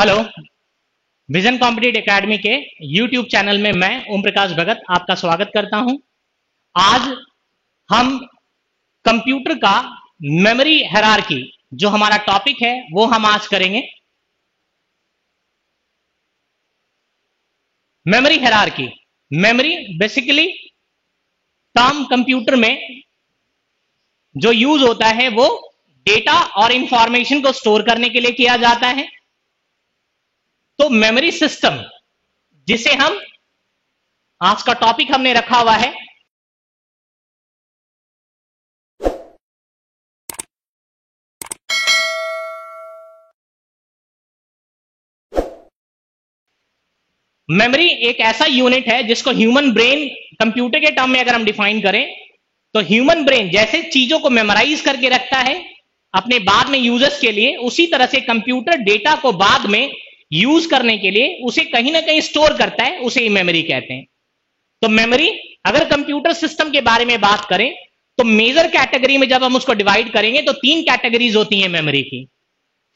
Hello. Vision competitive academy के YouTube channel में मैं ओम प्रकाश भगत आपका स्वागत करता हूं। आज हम कंप्यूटर का मेमोरी हायरार्की जो हमारा टॉपिक है वो हम आज करेंगे। Memory hierarchy, memory basically term computer में जो यूज होता है वो डेटा और इंफॉर्मेशन को स्टोर करने के लिए किया जाता है। तो मेमोरी सिस्टम जिसे हम आज का टॉपिक हमने रखा हुआ है, मेमोरी एक ऐसा यूनिट है जिसको ह्यूमन ब्रेन कंप्यूटर के टर्म में अगर हम डिफाइन करें तो ह्यूमन ब्रेन जैसे चीजों को मेमोराइज करके रखता है अपने बाद में यूजर्स के लिए, उसी तरह से कंप्यूटर डेटा को बाद में यूज करने के लिए उसे कहीं ना कहीं स्टोर करता है, उसे मेमोरी कहते हैं। तो मेमोरी अगर कंप्यूटर सिस्टम के बारे में बात करें तो मेजर कैटेगरी में जब हम उसको डिवाइड करेंगे तो 3 कैटेगरीज होती हैं मेमोरी की।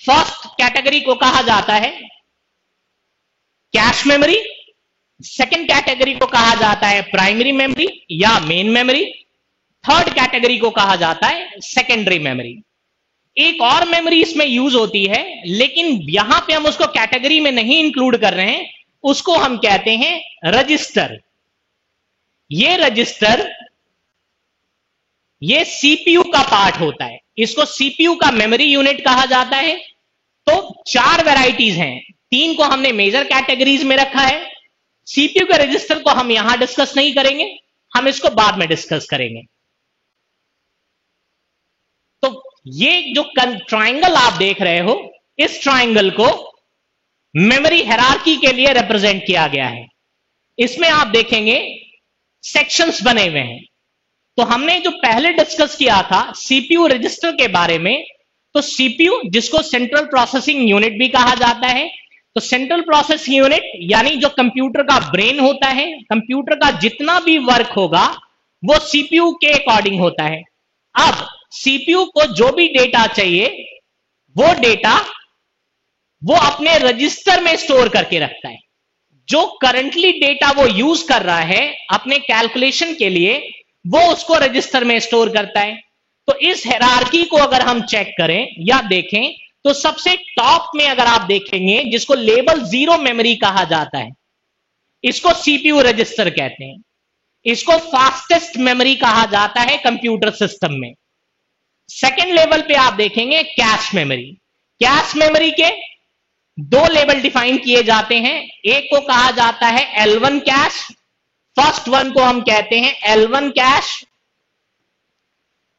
फर्स्ट कैटेगरी को कहा जाता है कैश मेमोरी, सेकंड कैटेगरी को कहा जाता है प्राइमरी मेमोरी या मेन मेमोरी, थर्ड कैटेगरी को कहा जाता है सेकेंडरी मेमोरी। एक और मेमोरी इसमें यूज होती है लेकिन यहां पे हम उसको कैटेगरी में नहीं इंक्लूड कर रहे हैं, उसको हम कहते हैं रजिस्टर। ये रजिस्टर ये सीपीयू का पार्ट होता है, इसको सीपीयू का मेमोरी यूनिट कहा जाता है। तो 4 वैरायटीज हैं, 3 को हमने मेजर कैटेगरीज में रखा है। सीपीयू के रजिस्टर को हम यहां डिस्कस नहीं करेंगे, हम इसको बाद में डिस्कस करेंगे। तो ये जो ट्राइंगल आप देख रहे हो, इस ट्राइंगल को मेमोरी हायरार्की के लिए रिप्रेजेंट किया गया है। इसमें आप देखेंगे सेक्शंस बने हुए हैं। तो हमने जो पहले डिस्कस किया था सीपीयू रजिस्टर के बारे में, तो सीपीयू जिसको सेंट्रल प्रोसेसिंग यूनिट भी कहा जाता है, तो सेंट्रल प्रोसेसिंग यूनिट यानी जो कंप्यूटर का ब्रेन होता है, कंप्यूटर का जितना भी वर्क होगा वो सीपीयू के अकॉर्डिंग होता है। अब सीपीयू को जो भी डेटा चाहिए वो डेटा वो अपने रजिस्टर में स्टोर करके रखता है। जो करंटली डेटा वो यूज कर रहा है अपने कैलकुलेशन के लिए वो उसको रजिस्टर में स्टोर करता है। तो इस हायरार्की को अगर हम चेक करें या देखें तो सबसे टॉप में अगर आप देखेंगे जिसको लेवल 0 मेमोरी कहा जाता है, इसको सीपीयू रजिस्टर कहते हैं। इसको फास्टेस्ट मेमोरी कहा जाता है कंप्यूटर सिस्टम में। सेकेंड लेवल पे आप देखेंगे कैश मेमोरी। कैश मेमोरी के 2 लेवल डिफाइन किए जाते हैं, एक को कहा जाता है L1 कैश, फर्स्ट वन को हम कहते हैं L1 कैश,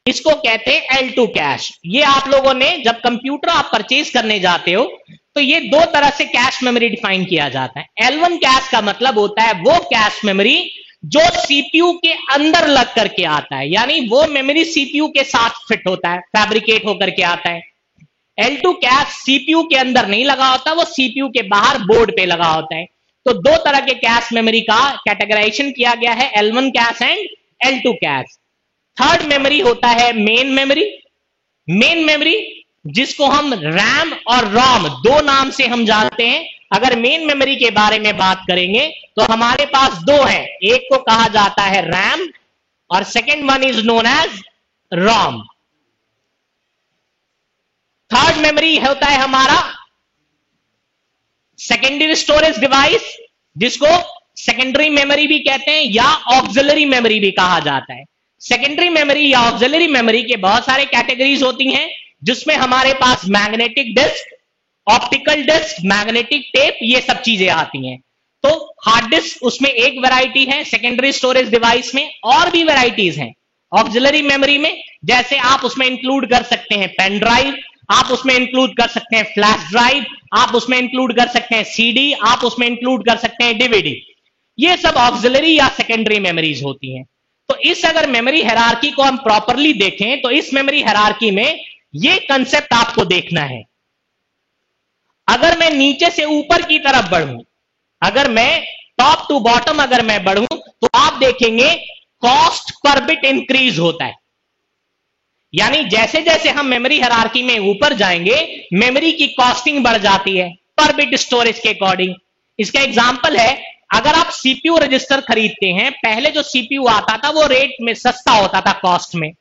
इसको कहते हैं L2 कैश। ये आप लोगों ने जब कंप्यूटर आप परचेज करने जाते हो तो ये 2 तरह से कैश मेमोरी डिफाइन किया जाता है। L1 कैश का मतलब होता है वो कैश मेमोरी जो सीपीयू के अंदर लग करके आता है, यानी वो मेमोरी सीपीयू के साथ फिट होता है, फैब्रिकेट होकर के आता है। L2 कैश सीपीयू के अंदर नहीं लगा होता, वो सीपीयू के बाहर बोर्ड पे लगा होता है। तो 2 तरह के कैश मेमोरी का कैटेगराइजेशन किया गया है, L1 cash and L2 cash. Third memory होता है मेन मेमोरी। मेन मेमोरी जिसको हम रैम और रोम 2 नाम से हम जानते हैं। अगर मेन मेमोरी के बारे में बात करेंगे तो हमारे पास 2 है, एक को कहा जाता है रैम और second one is known as ROM. Third memory होता है हमारा सेकेंडरी स्टोरेज डिवाइस, जिसको सेकेंडरी मेमोरी भी कहते हैं या ऑक्सिलरी मेमोरी भी कहा जाता है। सेकेंडरी मेमोरी या ऑक्सिलरी मेमोरी के बहुत सारे कैटेगरीज होती हैं, जिसमें हमारे पास magnetic disk, optical disk, magnetic tape, ये सब चीजें आती हैं। तो हार्ड डिस्क उसमें एक वैरायटी है, सेकेंडरी स्टोरेज डिवाइस में और भी वैरायटीज हैं। ऑक्सिलरी मेमोरी में जैसे आप उसमें इंक्लूड कर सकते हैं पेन ड्राइव, आप उसमें इंक्लूड कर सकते हैं फ्लैश ड्राइव, आप उसमें इंक्लूड कर सकते हैं सीडी, आप उसमें इंक्लूड कर सकते हैं डीवीडी। ये सब ऑक्सिलरी या सेकेंडरी मेमोरीज होती हैं। तो इस अगर मेमोरी हायरार्की को हम प्रॉपरली देखें तो इस मेमोरी हायरार्की में ये कंसेप्ट आपको देखना है। अगर मैं नीचे से ऊपर की तरफ बढ़ूं, अगर मैं टॉप टू बॉटम अगर मैं बढ़ूं तो आप देखेंगे कॉस्ट पर बिट इंक्रीज होता है। यानी जैसे जैसे हम मेमोरी हायरार्की में ऊपर जाएंगे मेमोरी की कॉस्टिंग बढ़ जाती है। पर बिट स्टोरेज के अकॉर्डिंग। इसका एग्जांपल है, अगर आप सीपीयू रजिस्टर खरीदते हैं, पहले जो सीपीयू आता था वो रेट में सस्ता होता था, कॉस्ट में।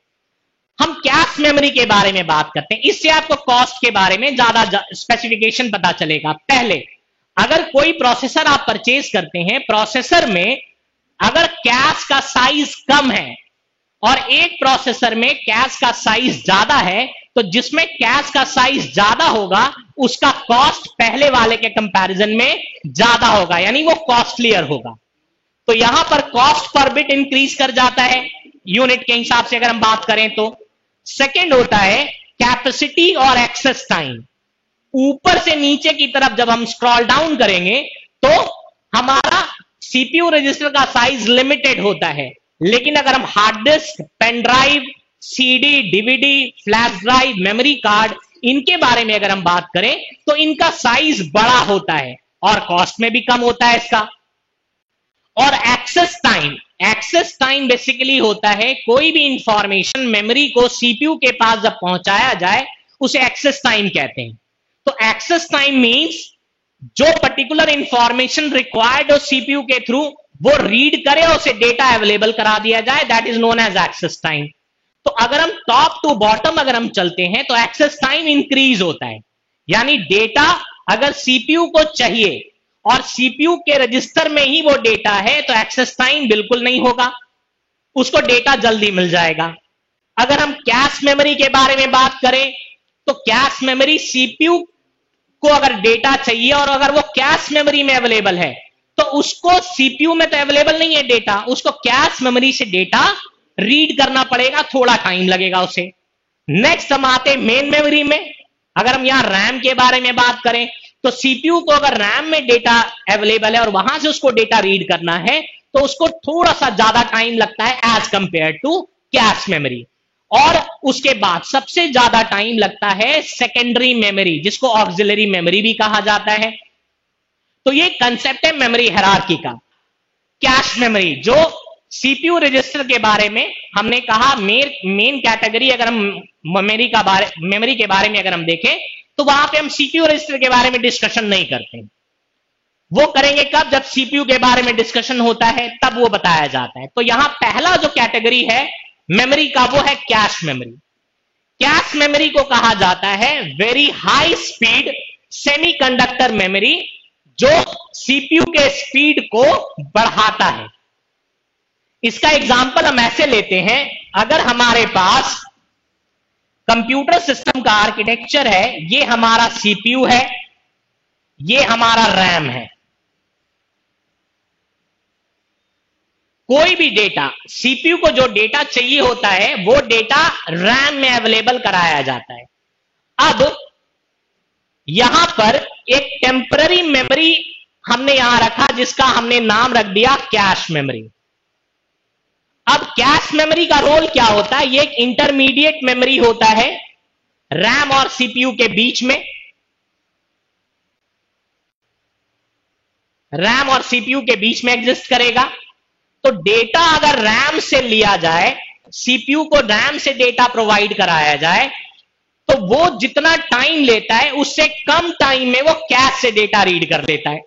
हम कैश मेमोरी के बारे में बात करते हैं, इससे आपको कॉस्ट के बारे में ज्यादा स्पेसिफिकेशन पता चलेगा। पहले अगर कोई प्रोसेसर आप परचेज करते हैं, प्रोसेसर में अगर कैश का साइज कम है और एक प्रोसेसर में कैश का साइज ज्यादा है, तो जिसमें कैश का साइज ज्यादा होगा उसका कॉस्ट पहले वाले के कंपैरिजन में ज्यादा होगा, यानी वो कॉस्टलियर होगा। तो यहां पर कॉस्ट पर बिट इंक्रीज कर जाता है यूनिट के हिसाब से अगर हम बात करें तो। सेकेंड होता है कैपेसिटी और एक्सेस टाइम। ऊपर से नीचे की तरफ जब हम स्क्रॉल डाउन करेंगे तो हमारा सीपीयू रजिस्टर का साइज लिमिटेड होता है, लेकिन अगर हम hard disk, pen drive, CD, DVD, flash drive, memory card, इनके बारे में अगर हम बात करें तो इनका साइज बड़ा होता है और कॉस्ट में भी कम होता है इसका। और एक्सेस टाइम बेसिकली होता है कोई भी इंफॉर्मेशन मेमोरी को सीपीयू के पास जब पहुंचाया जाए उसे एक्सेस टाइम कहते हैं। तो एक्सेस टाइम मींस जो पर्टिकुलर इंफॉर्मेशन रिक्वायर्ड हो सीपीयू के थ्रू वो रीड करे और उसे डेटा अवेलेबल करा दिया जाए, that is known as access time. तो अगर हम टॉप टू बॉटम अगर हम चलते हैं तो एक्सेस टाइम इंक्रीज होता है, यानी डेटा अगर सीपीयू को चाहिए और सीपीयू के रजिस्टर में ही वो डेटा है तो एक्सेस टाइम बिल्कुल नहीं होगा, उसको डेटा जल्दी मिल जाएगा। अगर हम कैश मेमोरी के बारे में बात करें तो कैश मेमोरी सीपीयू को अगर डेटा चाहिए और अगर वो कैश मेमोरी में अवेलेबल है तो उसको सीपीयू में तो अवेलेबल नहीं है डेटा, उसको कैश मेमोरी से डेटा रीड करना पड़ेगा, थोड़ा टाइम लगेगा उसे। नेक्स्ट हम आते हैं मेन मेमोरी में। अगर हम यहां रैम के बारे में बात करें तो सीपीयू को अगर रैम में डेटा अवेलेबल है और वहां से उसको डेटा रीड करना है तो उसको थोड़ा सा ज्यादा टाइम लगता है as compare to cache memory. और उसके बाद सबसे ज्यादा टाइम लगता है सेकेंडरी मेमोरी, जिसको ऑक्सिलरी मेमोरी भी कहा जाता है। तो ये कंसेप्ट है मेमोरी हायरार्की का। कैश मेमोरी जो सीपीयू रजिस्टर के बारे में हमने कहा मेन कैटेगरी, अगर हम मेमोरी के बारे में अगर हम देखें तो वहां पे हम सीपीयू रजिस्टर के बारे में डिस्कशन नहीं करते, वो करेंगे कब, जब सीपीयू के बारे में डिस्कशन होता है तब वो बताया जाता है। तो यहां पहला जो कैटेगरी है मेमोरी का वो है कैश मेमोरी। कैश मेमोरी को कहा जाता है very high speed semiconductor memory, जो सीपीयू के स्पीड को बढ़ाता है। इसका एग्जांपल हम ऐसे लेते हैं, अगर हमारे पास कंप्यूटर सिस्टम का आर्किटेक्चर है, ये हमारा सीपीयू है, ये हमारा रैम है। कोई भी डेटा, सीपीयू को जो डेटा चाहिए होता है वो डेटा रैम में अवेलेबल कराया जाता है। अब यहां पर एक टेम्पररी मेमोरी हमने यहां रखा जिसका हमने नाम रख दिया कैश मेमोरी। अब कैश मेमोरी का रोल क्या होता है, ये एक इंटरमीडिएट मेमोरी होता है रैम और सीपीयू के बीच में। रैम और सीपीयू के बीच में एग्जिस्ट करेगा। तो डेटा अगर रैम से लिया जाए, सीपीयू को रैम से डेटा प्रोवाइड कराया जाए, तो वो जितना टाइम लेता है उससे कम टाइम में वो कैश से डेटा रीड कर लेता है।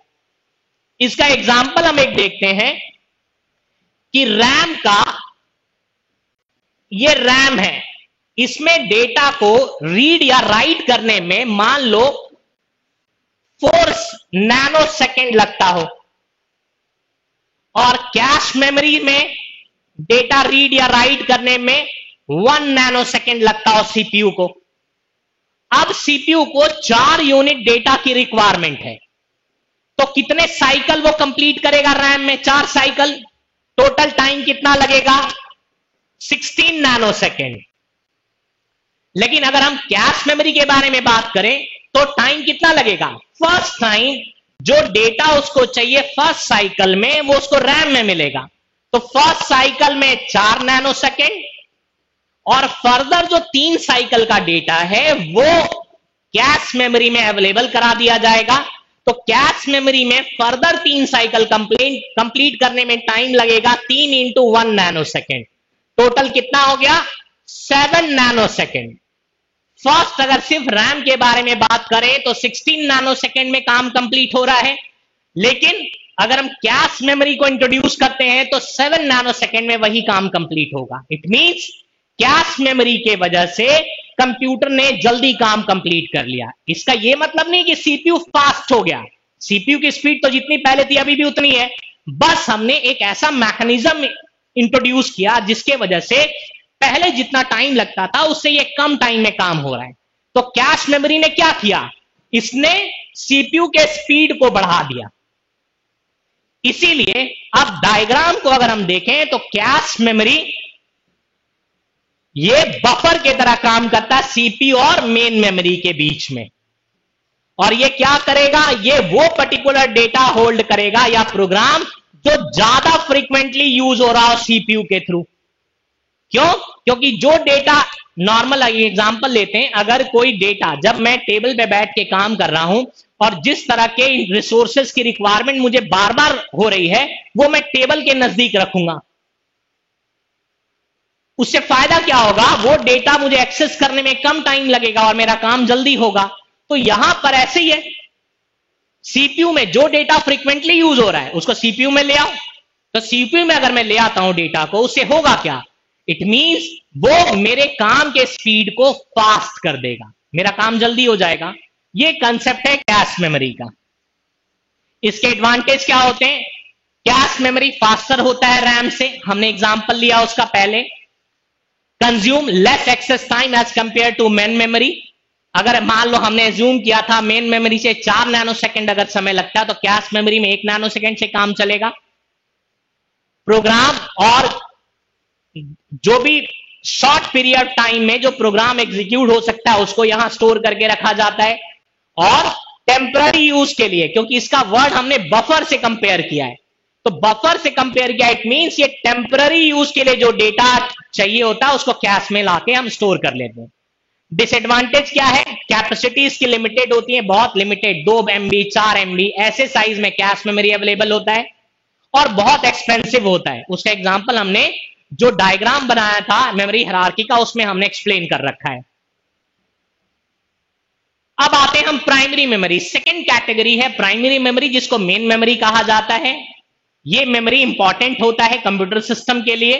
इसका एग्जांपल हम एक देखते हैं कि रैम का, ये रैम है, इसमें डेटा को रीड या राइट करने में मान लो 4 नैनो सेकेंड लगता हो, और कैश मेमोरी में डेटा रीड या राइट करने में 1 नैनो सेकेंड लगता हो सीपीयू को। अब सीपीयू को 4 यूनिट डेटा की रिक्वायरमेंट है, तो कितने साइकिल वो कंप्लीट करेगा रैम में? 4 साइकिल। टोटल टाइम कितना लगेगा? 16 नैनो सेकेंड। लेकिन अगर हम कैश मेमोरी के बारे में बात करें तो टाइम कितना लगेगा? फर्स्ट टाइम जो डेटा उसको चाहिए फर्स्ट साइकिल में वो उसको रैम में मिलेगा, तो फर्स्ट साइकिल में 4 नैनो सेकेंड, और फर्दर जो 3 साइकिल का डेटा है वो कैश मेमोरी में अवेलेबल करा दिया जाएगा। तो कैश मेमोरी में फर्दर 3 साइकिल कंप्लीट करने में टाइम लगेगा 3 × 1 नैनो सेकेंड। टोटल कितना हो गया? 7 नैनो सेकेंड। फर्स्ट अगर सिर्फ रैम के बारे में बात करें तो 16 नैनोसेकंड में काम कंप्लीट हो रहा है, लेकिन अगर हम कैश मेमोरी को इंट्रोड्यूस करते हैं तो 7 नैनोसेकंड में वही काम कंप्लीट होगा। इट मींस कैश मेमोरी के वजह से कंप्यूटर ने जल्दी काम कंप्लीट कर लिया। इसका यह मतलब नहीं कि सीपीयू फास्ट हो गया, सीपीयू की स्पीड तो जितनी पहले थी अभी भी उतनी है, बस हमने एक ऐसा मैकेनिज्म इंट्रोड्यूस किया जिसके वजह से पहले जितना टाइम लगता था उससे ये कम टाइम में काम हो रहा है। तो कैश मेमोरी ने क्या किया, इसने सीपीयू के स्पीड को बढ़ा दिया। इसीलिए अब डायग्राम को अगर हम देखें तो कैश मेमोरी ये बफर की तरह काम करता है सीपीयू और मेन मेमोरी के बीच में, और ये क्या करेगा, ये वो पर्टिकुलर डेटा होल्ड करेगा या प्रोग्राम जो ज्यादा फ्रीक्वेंटली यूज हो रहा हो सीपीयू के थ्रू। क्यों? क्योंकि जो डेटा, नॉर्मल एग्जांपल लेते हैं, अगर कोई डेटा जब मैं टेबल पे बैठ के काम कर रहा हूं और जिस तरह के रिसोर्सेज की रिक्वायरमेंट मुझे बार बार हो रही है वो मैं टेबल के नजदीक रखूंगा, उससे फायदा क्या होगा, वो डेटा मुझे एक्सेस करने में कम टाइम लगेगा और मेरा काम जल्दी होगा। तो यहां पर ऐसे ही है, सीपीयू में जो डेटा फ्रीक्वेंटली यूज हो रहा है उसको सीपीयू में ले आओ, तो सीपीयू में अगर मैं ले आता हूं डेटा को, उससे होगा क्या, इट मींस वो मेरे काम के स्पीड को फास्ट कर देगा, मेरा काम जल्दी हो जाएगा। ये कंसेप्ट है कैश मेमोरी का। इसके एडवांटेज क्या होते हैं, कैश मेमोरी फास्टर होता है रैम से, हमने एग्जांपल लिया उसका पहले। Consume less access time as compare to main memory. अगर मान लो हमने एज्यूम किया था मेन मेमोरी से 4 नैनोसेकंड अगर समय लगता है तो कैश मेमोरी में 1 नैनोसेकंड से काम चलेगा। प्रोग्राम और जो भी शॉर्ट पीरियड टाइम में जो प्रोग्राम एग्जीक्यूट हो सकता है उसको यहां स्टोर करके रखा जाता है। और टेम्पररी यूज के लिए, क्योंकि इसका वर्ड हमने बफर से कंपेयर किया है, तो बफर से कंपेयर किया, इट मींस ये टेम्पररी यूज के लिए जो डेटा चाहिए होता है उसको कैश में लाके हम स्टोर कर लेते हैं। डिसएडवांटेज क्या है, कैपेसिटी इसकी लिमिटेड होती है, बहुत लिमिटेड, 2 MB 4 MB ऐसे साइज में कैश मेमोरी अवेलेबल होता है और बहुत एक्सपेंसिव होता है। उसका एग्जांपल हमने जो डायग्राम बनाया था मेमोरी हायरार्की का उसमें हमने एक्सप्लेन कर रखा है। अब आते हैं हम प्राइमरी मेमोरी, सेकंड कैटेगरी है प्राइमरी मेमोरी, जिसको मेन मेमोरी कहा जाता है। यह मेमोरी इंपॉर्टेंट होता है कंप्यूटर सिस्टम के लिए।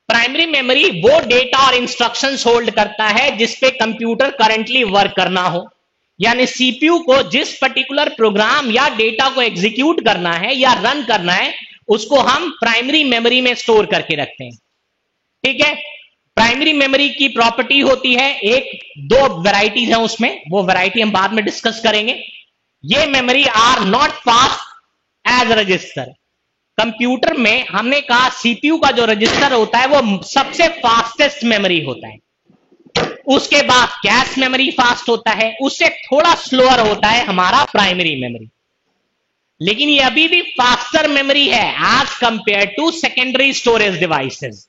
प्राइमरी मेमोरी वो डेटा और इंस्ट्रक्शंस होल्ड करता है जिसपे कंप्यूटर करंटली वर्क करना हो, यानी सीपीयू को जिस पर्टिकुलर प्रोग्राम या डेटा को एग्जीक्यूट करना है या रन करना है उसको हम प्राइमरी मेमोरी में स्टोर करके रखते हैं। ठीक है, प्राइमरी मेमोरी की प्रॉपर्टी होती है, एक 2 वैरायटीज हैं उसमें, वो वैरायटी हम बाद में डिस्कस करेंगे। ये memory are not fast as register. Computer में हमने कहा सीपीयू का जो रजिस्टर होता है वो सबसे फास्टेस्ट मेमोरी होता है, उसके बाद कैश मेमोरी फास्ट होता है, उससे थोड़ा स्लोअर होता है हमारा प्राइमरी मेमोरी, लेकिन ये अभी भी फास्टर मेमोरी है as compare to secondary storage devices.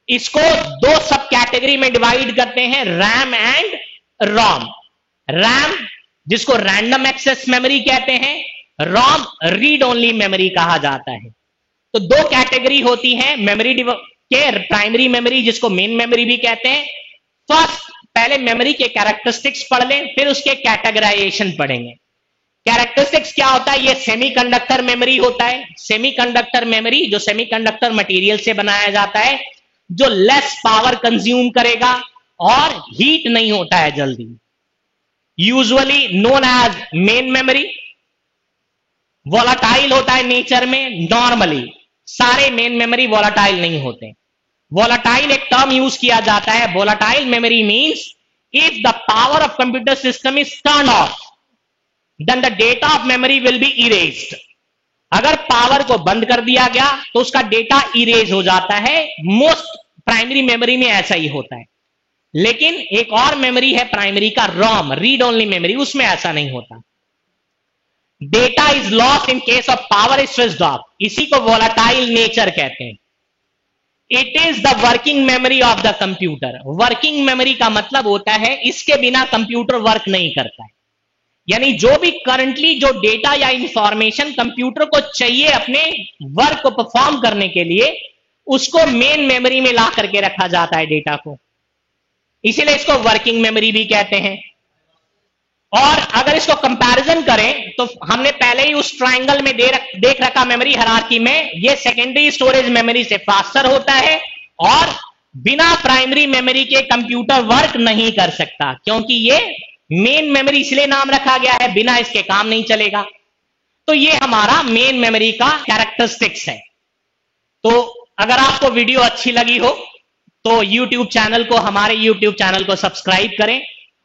इसको 2 सब कैटेगरी में डिवाइड करते हैं, रैम एंड रोम। रैम जिसको रैंडम एक्सेस मेमोरी कहते हैं, रोम रीड ओनली मेमोरी कहा जाता है। तो 2 कैटेगरी होती है मेमोरी के, प्राइमरी मेमोरी जिसको मेन मेमोरी भी कहते हैं। फर्स्ट पहले मेमोरी के कैरेक्टरिस्टिक्स पढ़ लें, फिर उसके कैटेगराइजेशन पढ़ेंगे। कैरेक्टरिस्टिक्स क्या होता है, ये सेमीकंडक्टर मेमोरी होता है। सेमीकंडक्टर मेमोरी जो सेमीकंडक्टर मटेरियल से बनाया जाता है, जो लेस पावर कंज्यूम करेगा और हीट नहीं होता है जल्दी, usually known as main memory. Volatile होता है नेचर में, नॉर्मली सारे मेन मेमोरी वोलाटाइल नहीं होते। वोलाटाइल एक टर्म यूज किया जाता है, volatile memory means if the power of computer system is turn off then the data of memory will be erased. अगर पावर को बंद कर दिया गया तो उसका डेटा इरेज हो जाता है। मोस्ट प्राइमरी मेमोरी में ऐसा ही होता है, लेकिन एक और मेमोरी है प्राइमरी का, रोम रीड ओनली मेमोरी, उसमें ऐसा नहीं होता। Data is lost in case of power is switched off, इसी को वोलाटाइल नेचर कहते हैं। It is the working memory of the computer. Working memory का मतलब होता है इसके बिना कंप्यूटर वर्क नहीं करता है, यानी जो भी करंटली जो डेटा या इंफॉर्मेशन कंप्यूटर को चाहिए अपने वर्क को परफॉर्म करने के लिए, उसको मेन मेमोरी में ला करके रखा जाता है डेटा को। इसीलिए इसको वर्किंग मेमोरी भी कहते हैं। और अगर इसको कंपैरिजन करें तो हमने पहले ही उस ट्रायंगल में देख रखा मेमोरी हायरार्की में, ये सेकेंडरी स्टोरेज मेमोरी से फास्टर होता है और बिना प्राइमरी मेमोरी के कंप्यूटर वर्क नहीं कर सकता, क्योंकि ये मेन मेमोरी इसलिए नाम रखा गया है, बिना इसके काम नहीं चलेगा। तो ये हमारा मेन मेमोरी का कैरेक्टरिस्टिक्स है। तो अगर आपको वीडियो अच्छी लगी हो तो YouTube चैनल को, हमारे YouTube चैनल को सब्सक्राइब करें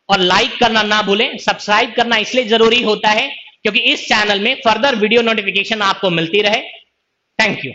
और लाइक करना ना भूलें। सब्सक्राइब करना इसलिए जरूरी होता है क्योंकि इस चैनल में फर्दर वीडियो नोटिफिकेशन आपको मिलती रहे। Thank you.